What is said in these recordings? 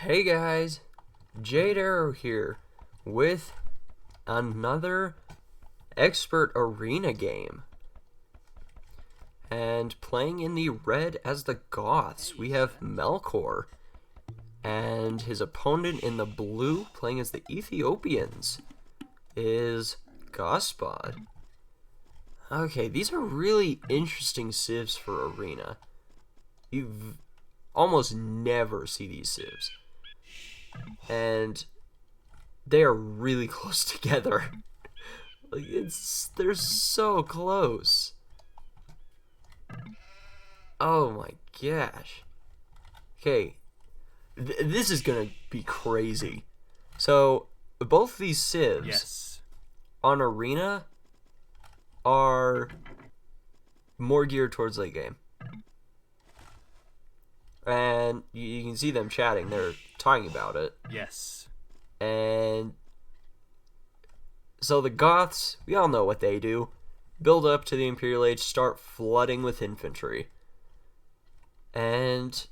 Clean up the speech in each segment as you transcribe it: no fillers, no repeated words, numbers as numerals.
Hey guys, JadeArrow here with another expert arena game. And playing in the red as the Goths, we have Melkor. And his opponent in the blue, playing as the Ethiopians, is Gospod. Okay, these are really interesting civs for arena. You almost never see these civs. And they are really close together. They're so close. Oh my gosh. Okay, this is gonna be crazy. So both these civs on arena are more geared towards late game. And you can see them chatting. They're talking about it. Yes. And so the Goths, we all know what they do. Build up to the Imperial Age, start flooding with infantry. And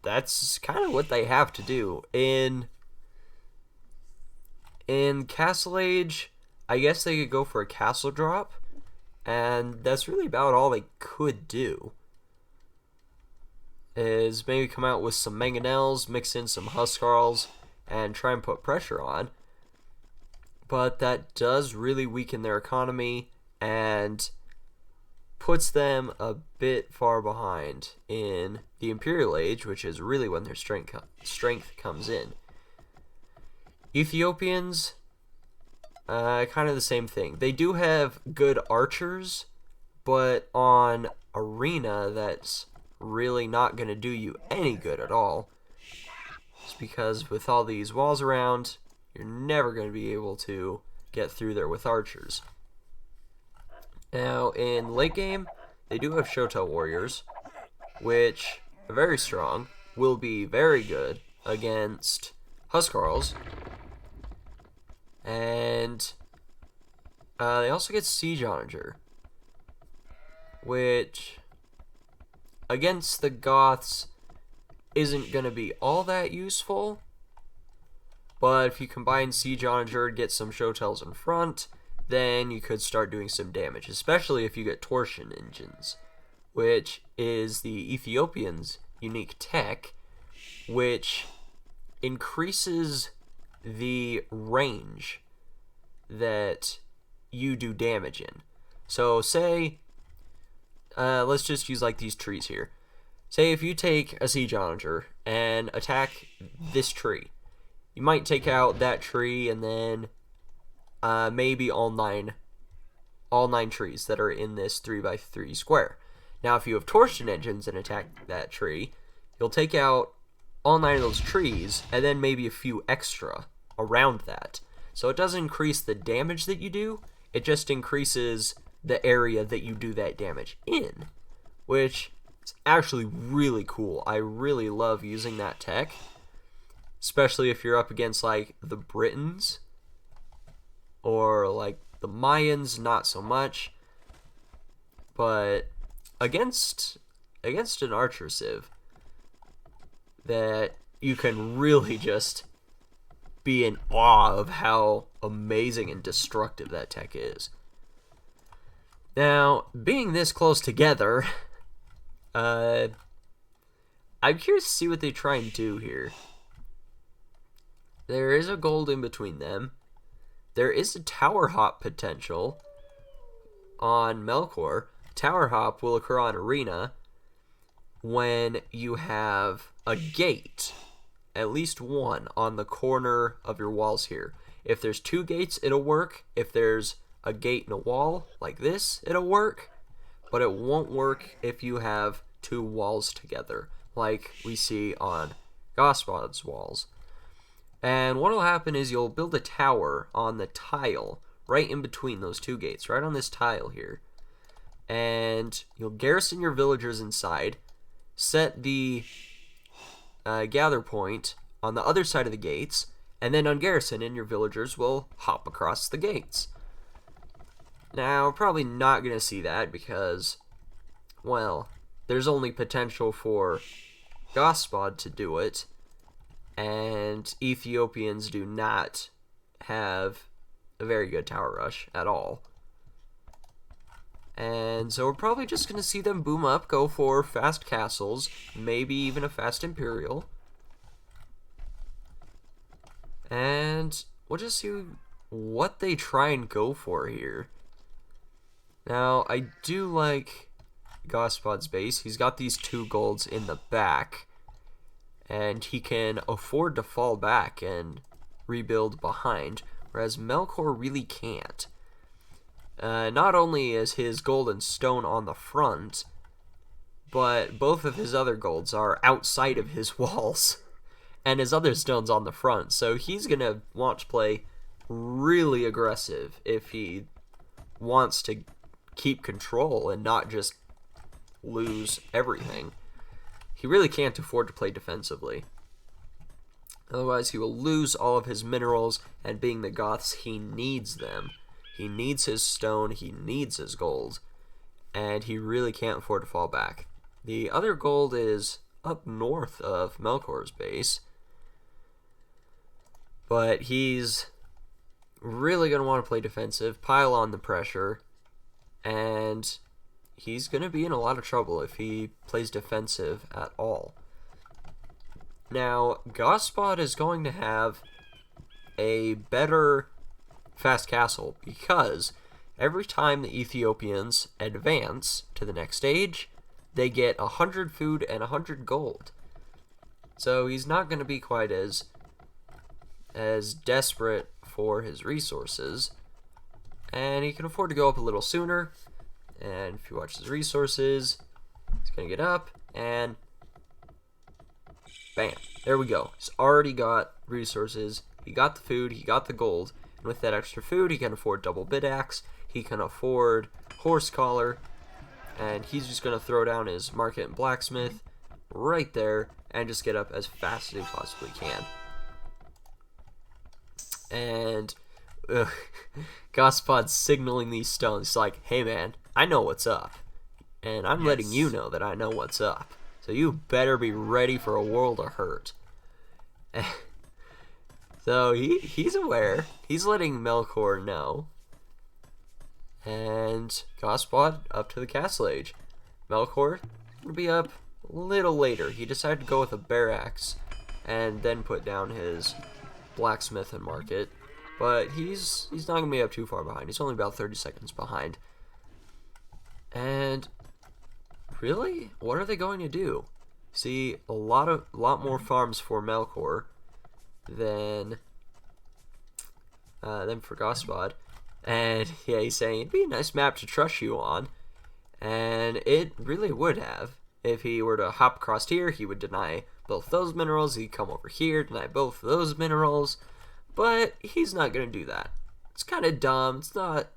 that's kind of what they have to do. In Castle Age, I guess they could go for a castle drop. And that's really about all they could do. Is maybe come out with some mangonels, mix in some huskarls, and try and put pressure on. But that does really weaken their economy and puts them a bit far behind in the Imperial Age, which is really when their strength comes in. Ethiopians, kind of the same thing. They do have good archers, but on arena, that's really not going to do you any good at all. It's because with all these walls around, you're never going to be able to get through there with archers. Now, in late game, they do have Shotel warriors, which are very strong, will be very good against huskarls. And they also get siege onager, which against the Goths isn't going to be all that useful, but if you combine Siege Onager and get some Shotels in front, then you could start doing some damage, especially if you get Torsion engines, which is the Ethiopians' unique tech, which increases the range that you do damage in. So say let's just use like these trees here. Say if you take a siege onager and attack this tree, you might take out that tree and then maybe all nine trees that are in this 3x3 square. Now if you have torsion engines and attack that tree, you'll take out all 9 of those trees and then maybe a few extra around that. So it doesn't increase the damage that you do, it just increases the area that you do that damage in, which is actually really cool. I really love using that tech, especially if you're up against like the Britons or like the Mayans, not so much, but against an archer civ that you can really just be in awe of how amazing and destructive that tech is. Now, being this close together, I'm curious to see what they try and do here. There is a gold in between them. There is a tower hop potential on Melkor. Tower hop will occur on arena when you have a gate, at least one, on the corner of your walls here. If there's 2 gates, it'll work. If there's a gate and a wall like this, it'll work, but it won't work if you have 2 walls together like we see on Gospod's walls. And what will happen is you'll build a tower on the tile right in between those 2 gates, right on this tile here, and you'll garrison your villagers inside, set the gather point on the other side of the gates, and then ungarrison and your villagers will hop across the gates. Now, we're probably not going to see that because, well, there's only potential for Gospod to do it, and Ethiopians do not have a very good tower rush at all. And so we're probably just going to see them boom up, go for fast castles, maybe even a fast imperial. And we'll just see what they try and go for here. Now, I do like Gospod's base. He's got these 2 golds in the back, and he can afford to fall back and rebuild behind, whereas Melkor really can't. Not only is his gold and stone on the front, but both of his other golds are outside of his walls, and his other stone's on the front, so he's going to want to play really aggressive if he wants to keep control and not just lose everything. He really can't afford to play defensively. Otherwise, he will lose all of his minerals, and being the Goths, he needs them. He needs his stone, he needs his gold, and he really can't afford to fall back. The other gold is up north of Melkor's base, but he's really going to want to play defensive, pile on the pressure, and he's going to be in a lot of trouble if he plays defensive at all. Now, Gospod is going to have a better fast castle because every time the Ethiopians advance to the next stage, they get 100 food and 100 gold. So he's not going to be quite as desperate for his resources, and he can afford to go up a little sooner. And if you watch his resources, he's going to get up, and bam, there we go. He's already got resources, he got the food, he got the gold, and with that extra food, he can afford double bid axe, he can afford horse collar, and he's just going to throw down his market and blacksmith right there, and just get up as fast as he possibly can. And Gospod's signaling these stones. He's like, hey man, I know what's up, and I'm letting you know that I know what's up, so you better be ready for a world of hurt. So he's aware. He's letting Melkor know. And Gospod up to the castle age. Melkor will be up a little later. He decided to go with a bear axe and then put down his blacksmith and market. But he's not going to be up too far behind. He's only about 30 seconds behind. And really, what are they going to do? See, a lot more farms for Melkor than for Gospod. And yeah, he's saying it'd be a nice map to trust you on, and it really would have. If he were to hop across here, he would deny both those minerals. He'd come over here, deny both of those minerals, but he's not going to do that. It's kind of dumb. It's not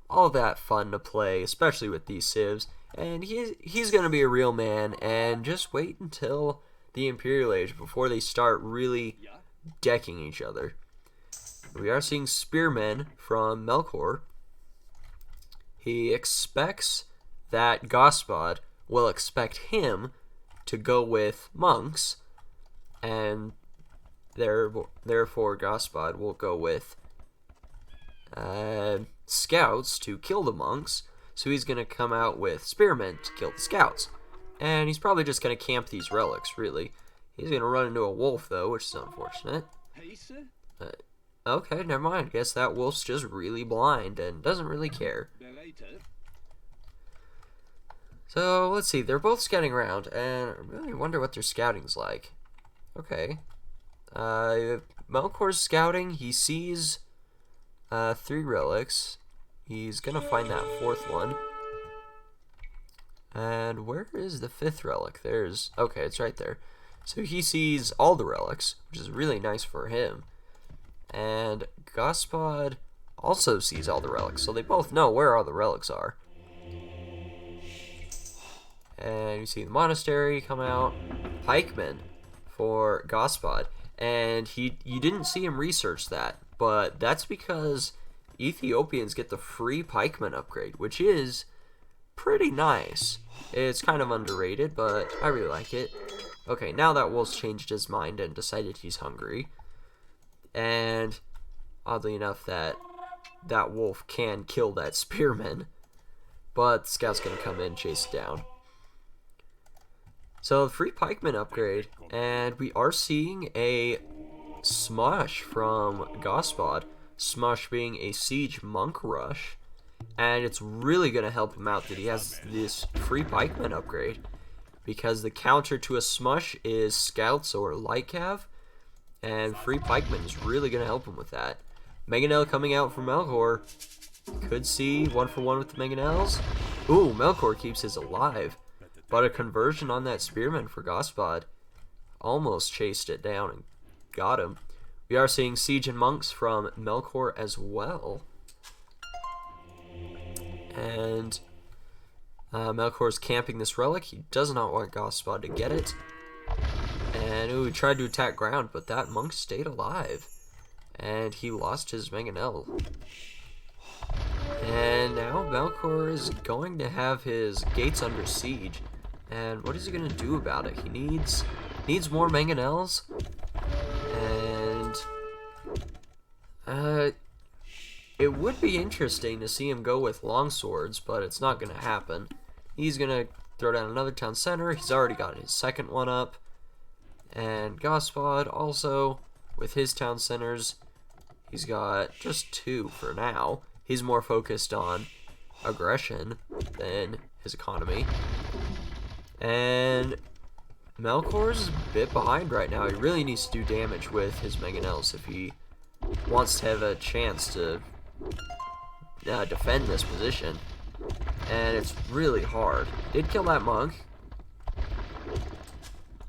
all that fun to play, especially with these civs. And he's going to be a real man and just wait until the Imperial Age before they start really decking each other. We are seeing spearmen from Melkor. He expects that Gospod will expect him to go with monks, and therefore Gospod will go with scouts to kill the monks. So he's going to come out with spearmen to kill the scouts. And he's probably just going to camp these relics, really. He's going to run into a wolf, though, which is unfortunate. Okay, never mind. I guess that wolf's just really blind and doesn't really care. So, let's see. They're both scouting around, and I really wonder what their scouting's like. Okay. Melkor's scouting. He sees 3 relics. He's going to find that 4th one. And where is the 5th relic? Okay, it's right there. So he sees all the relics, which is really nice for him. And Gospod also sees all the relics, so they both know where all the relics are. And you see the monastery come out. Pikemen for Gospod. And you didn't see him research that, but that's because Ethiopians get the free pikeman upgrade, which is pretty nice. It's kind of underrated, but I really like it. Okay, now that wolf's changed his mind and decided he's hungry. And oddly enough, that wolf can kill that spearman. But the scout's going to come in and chase it down. So, free pikeman upgrade. And we are seeing a smush from Gospod. Smush being a siege monk rush. And it's really going to help him out that he has this free pikeman upgrade. Because the counter to a smush is scouts or light cav. And free pikeman is really going to help him with that. Mangonel coming out from Melkor. Could see 1-for-1 with the Mangonels. Ooh, Melkor keeps his alive. But a conversion on that spearman for Gospod almost chased it down and got him. We are seeing siege and monks from Melkor as well. And Melkor's camping this relic. He does not want Gospod to get it. And ooh, he tried to attack ground, but that monk stayed alive. And he lost his Mangonel. And now Melkor is going to have his gates under siege. And what is he going to do about it? He needs more Mangonels. And it would be interesting to see him go with longswords, but it's not going to happen. He's going to throw down another town center. He's already got his second one up. And Gospod also, with his town centers, he's got just 2 for now. He's more focused on aggression than his economy. And Melkor's a bit behind right now. He really needs to do damage with his Mangonels if he wants to have a chance to defend this position. And it's really hard. Did kill that monk.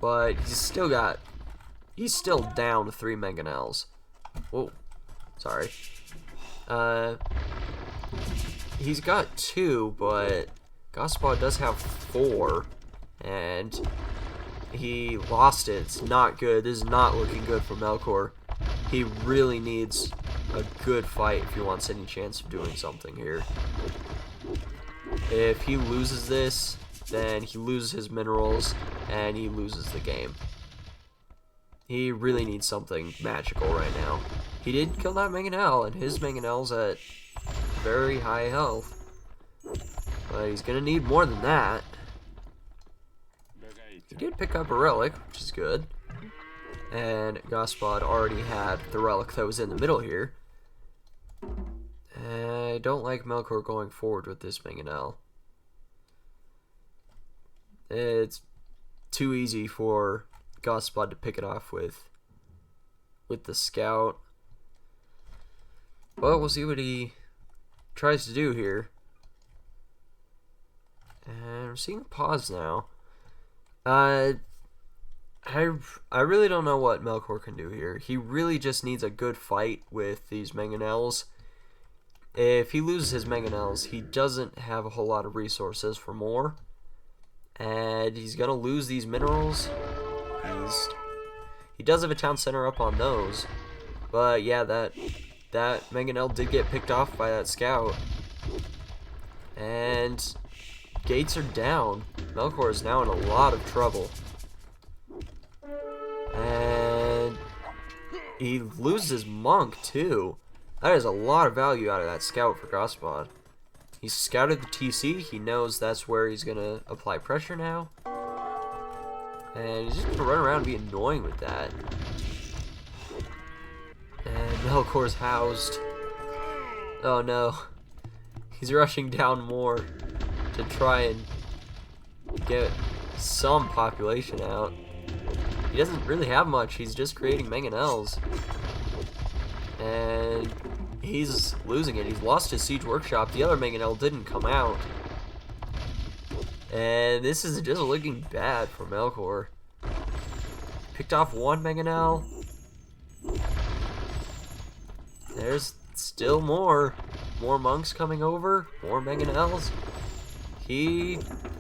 But he's still down to 3 Mangonels. Whoa. Sorry. He's got 2, but Gospod does have 4. And he lost it. It's not good. This is not looking good for Melkor. He really needs a good fight if he wants any chance of doing something here. If he loses this, then he loses his minerals, and he loses the game. He really needs something magical right now. He did kill that Mangonel, and his Mangonel's at very high health. But he's going to need more than that. He did pick up a relic, which is good. And Gospod already had the relic that was in the middle here. And I don't like Melkor going forward with this Mangonel. It's too easy for Gospod to pick it off with the scout. But we'll see what he tries to do here. And we're seeing a pause now. I really don't know what Melkor can do here. He really just needs a good fight with these Mangonels. If he loses his Mangonels, he doesn't have a whole lot of resources for more. And he's going to lose these minerals. He does have a town center up on those. But yeah, that Mangonel did get picked off by that scout. And gates are down. Melkor is now in a lot of trouble. And he loses his monk too. That is a lot of value out of that scout for Gospod. He scouted the TC. He knows that's where he's going to apply pressure now. And he's just going to run around and be annoying with that. And Melkor's housed. Oh no. He's rushing down more to try and get some population out. He doesn't really have much. He's just creating Mangonels. And he's losing it. He's lost his siege workshop. The other Mangonel didn't come out. And this is just looking bad for Melkor. Picked off 1 Mangonel. There's still more. More monks coming over. More Mangonels.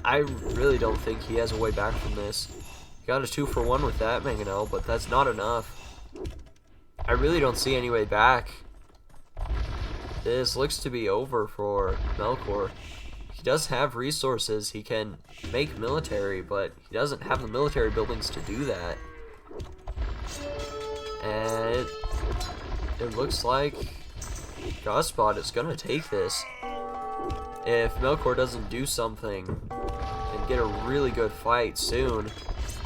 I really don't think he has a way back from this. He got a 2-for-1 with that Mangonel, but that's not enough. I really don't see any way back. This looks to be over for Melkor. he does have resources. He can make military, but he doesn't have the military buildings to do that. And it looks like Gospod is going to take this. If Melkor doesn't do something and get a really good fight soon,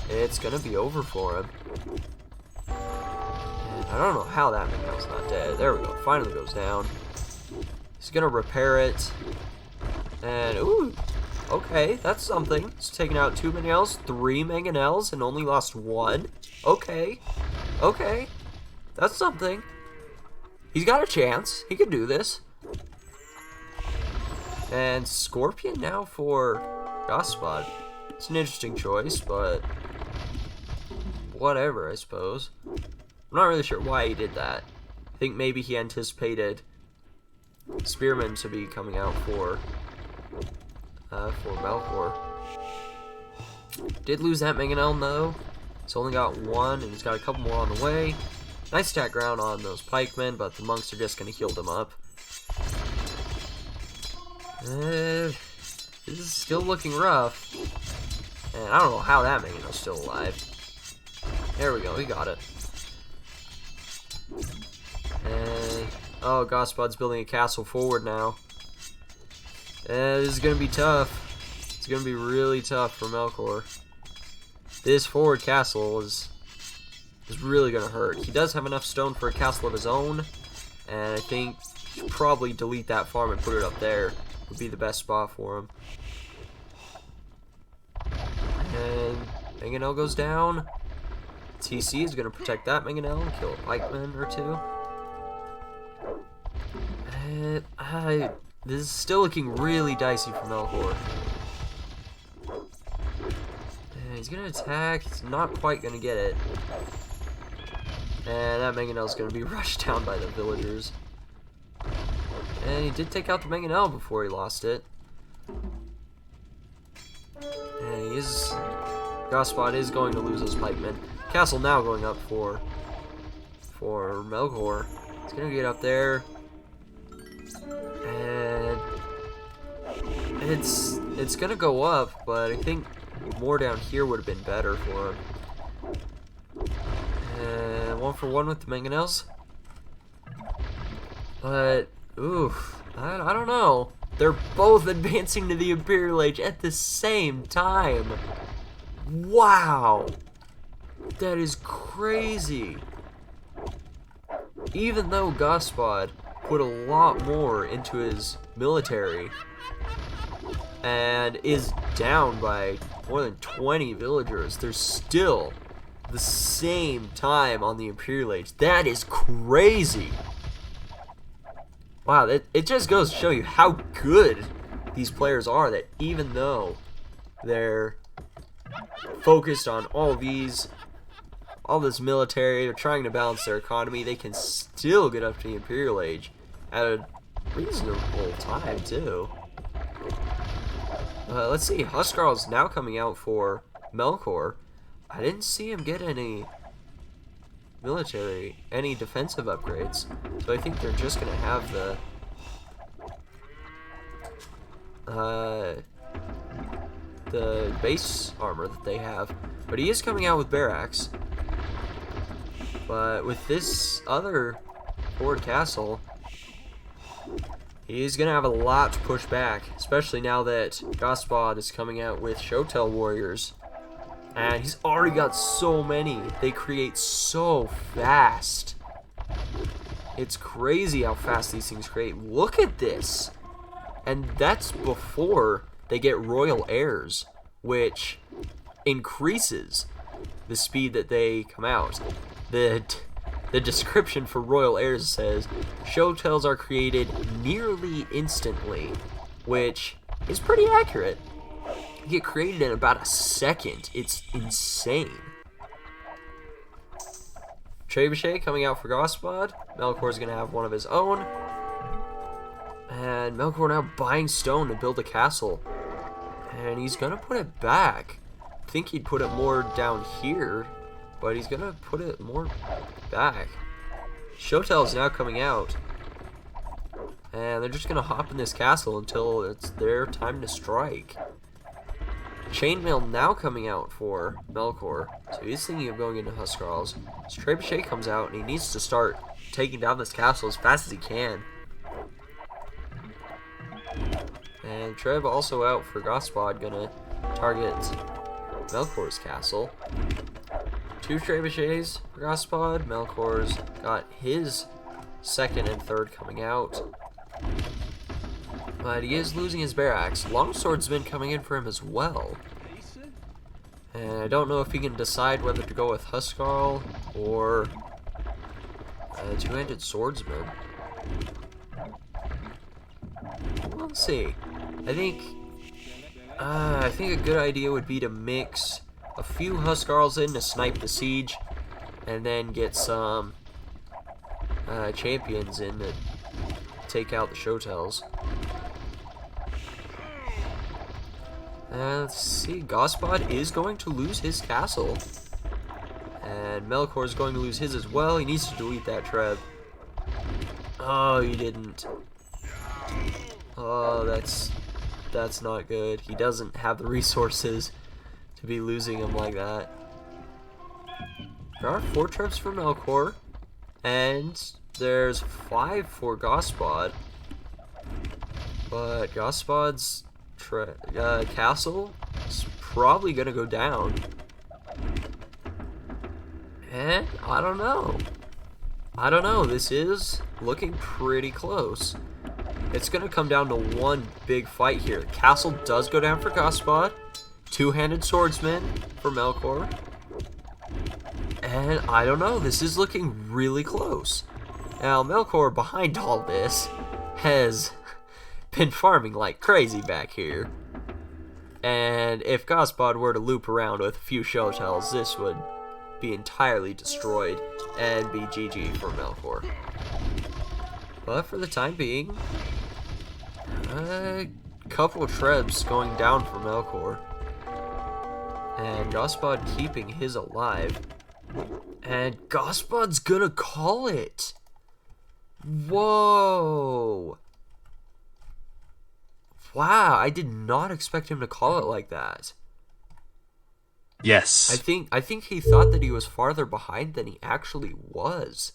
it's going to be over for him. And I don't know how that Miguel's not dead. There we go. Finally goes down. He's going to repair it. And, ooh, okay, that's something. He's taken out 2 Mangonels, 3 Mangonels, and only lost 1. Okay, okay, that's something. He's got a chance. He can do this. And Scorpion now for Gospod. It's an interesting choice, but whatever, I suppose. I'm not really sure why he did that. I think maybe he anticipated Spearmen to be coming out for Melkor. Did lose that Mangonel though. He's only got 1, and he's got a couple more on the way. Nice attack ground on those pikemen, but the monks are just going to heal them up. This is still looking rough. And I don't know how that Mangonel's still alive. There we go, he got it. And, oh, Gospod's building a castle forward now. This is going to be tough. It's going to be really tough for Melkor. This forward castle is really going to hurt. He does have enough stone for a castle of his own, and I think he should probably delete that farm and put it up there. Would be the best spot for him. And Mangonel goes down. TC is going to protect that Mangonel and kill a pikeman or 2. And this is still looking really dicey for Melkor. And he's going to attack. He's not quite going to get it. And that Mangonel is going to be rushed down by the villagers. And he did take out the Mangonel before he lost it. And Gospod is going to lose those pikemen. Castle now going up for Melkor. He's going to get up there. And it's going to go up, but I think more down here would have been better for him. And 1 for 1 with the Mangonels. But, oof, I don't know. They're both advancing to the Imperial Age at the same time. Wow. That is crazy. Even though Gospod put a lot more into his military and is down by more than 20 villagers, there's still the same time on the Imperial Age. That is crazy. Wow, it just goes to show you how good these players are, that even though they're focused on all this military, they're trying to balance their economy, they can still get up to the Imperial Age at a reasonable time, too. Let's see, Huskarl's now coming out for Melkor. I didn't see him get any defensive upgrades, so I think they're just gonna have the base armor that they have. But he is coming out with barracks. But with this other forward castle, he's gonna have a lot to push back, especially now that Gospod is coming out with Shotel warriors. And he's already got so many. They create so fast. It's crazy how fast these things create. Look at this. And that's before they get royal heirs, which increases the speed that they come out. The description for royal heirs says, Shotels are created nearly instantly, which is pretty accurate. Get created in about a second. It's insane. Trebuchet coming out for Gospod. Melkor's gonna have one of his own. And Melkor now buying stone to build a castle. And he's gonna put it back. I think he'd put it more down here, but he's gonna put it more back. Shotel's now coming out. And they're just going to hop in this castle until it's their time to strike. Chainmail now coming out for Melkor. So he's thinking of going into Huskarls. So Trebuchet comes out and he needs to start taking down this castle as fast as he can. And Treb also out for Gospod, gonna target Melkor's castle. 2 Trebuchets for Gospod. Melkor's got his second and third coming out. But he is losing his barracks. Longsword's been coming in for him as well. And I don't know if he can decide whether to go with Huskarl or a 2-handed swordsman. Let's see. I think a good idea would be to mix a few Huskarls in to snipe the siege, and then get some champions in to take out the Showtells. Let's see. Gospod is going to lose his castle, and Melkor is going to lose his as well. He needs to delete that Treb. Oh, he didn't. Oh, that's not good. He doesn't have the resources to be losing him like that. There are 4 Trebs for Melkor, and there's 5 for Gospod. But Gospod's castle is probably gonna go down. And I don't know. This is looking pretty close. It's gonna come down to one big fight here. Castle does go down for Gospod. 2-handed swordsman for Melkor. And I don't know. This is looking really close. Now, Melkor, behind all this, has been farming like crazy back here. And if Gospod were to loop around with a few Showtells, this would be entirely destroyed and be GG for Melkor. But for the time being, a couple of Trebs going down for Melkor. And Gospod keeping his alive. And Gospod's gonna call it. Whoa. Wow, I did not expect him to call it like that. Yes. I think he thought that he was farther behind than he actually was.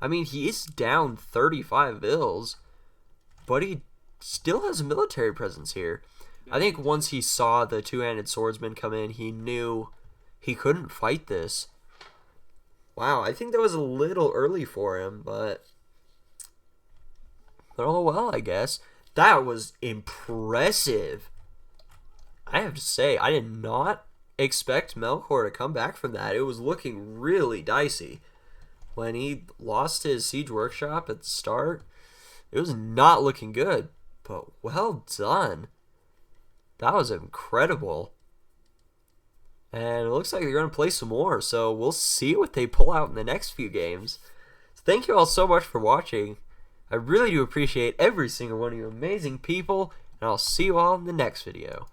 I mean, he is down 35 bills, but he still has a military presence here. I think once he saw the 2-handed swordsman come in, he knew he couldn't fight this. Wow, I think that was a little early for him, but oh well, I guess. That was impressive. I have to say, I did not expect Melkor to come back from that. It was looking really dicey. When he lost his siege workshop at the start, it was not looking good. But well done. That was incredible. And it looks like they're going to play some more, so we'll see what they pull out in the next few games. So thank you all so much for watching. I really do appreciate every single one of you amazing people, and I'll see you all in the next video.